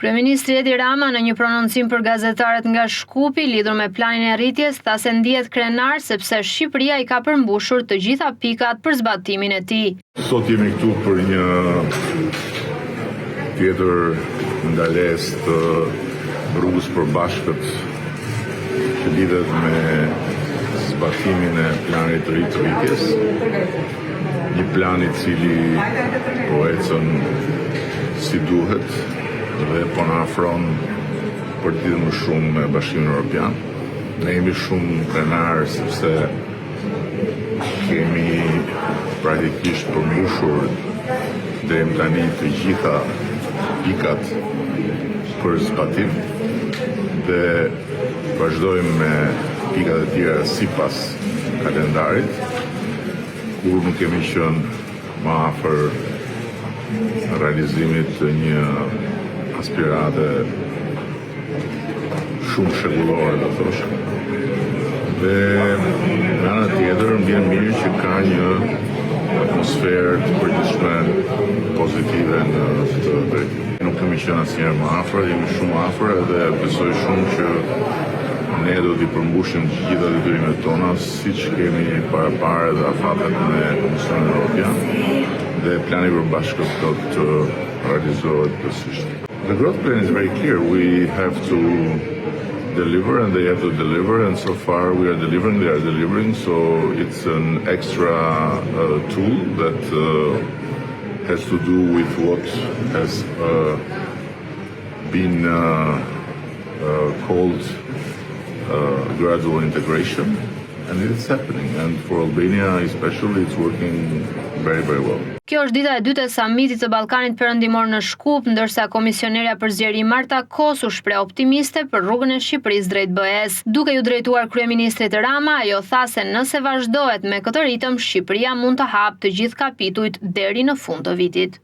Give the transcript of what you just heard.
Kryeministri Edi Rama në një prononcim për gazetarët nga Shkupi lidhur me planin e rritjes tha se ndihet krenar sepse Shqipëria i ka përmbushur të gjitha pikat për zbatimin e tij. Sot jemi këtu për një tjetër ndalesë të rrugës përbashkët që lidhet me zbatimin e planit të ri të rritjes. Një plan i cili po ecën si duhet dhe po na afron për të më shumë me Bashkimin Evropian. Ne jemi shumë krenarë sepse kemi praktikisht përmbushur deri tani të gjitha pikat për zbatim dhe vazhdojmë me pikat e tjera sipas kalendarit, kur nuk kemi qenë më afër realizimit të një aspirate shumë shekullore, do thosh. Dhe në anën tjetër më vjen mirë që ka një atmosferë të përgjithshme pozitive në këtë drejtim. Nuk kemi qenë asnjëherë më afër, jemi shumë afër dhe besoj shumë që ne do t'i përmbushim të gjitha detyrimet tona, siç kemi parapare dhe afatet me Komisionin Evropian dhe plani përbashkët do të realizohet plotësisht. The growth plan is very clear. We have to deliver and they have to deliver, and so far we are delivering, they are delivering, so it's an extra tool that has to do with what has been called gradual integration, and it's happening, and for Albania especially it's working very, very well. Kjo është dita e dytë e samitit të Ballkanit Perëndimor në Shkup, ndërsa komisionerja për zgjerim Marta Kos u shpreh optimiste për rrugën e Shqipërisë drejt BE-s. Duke ju drejtuar kryeministrit Rama, ajo tha se nëse vazhdohet me këtë ritëm, Shqipëria mund të hapë të gjithë kapitujt deri në fund të vitit.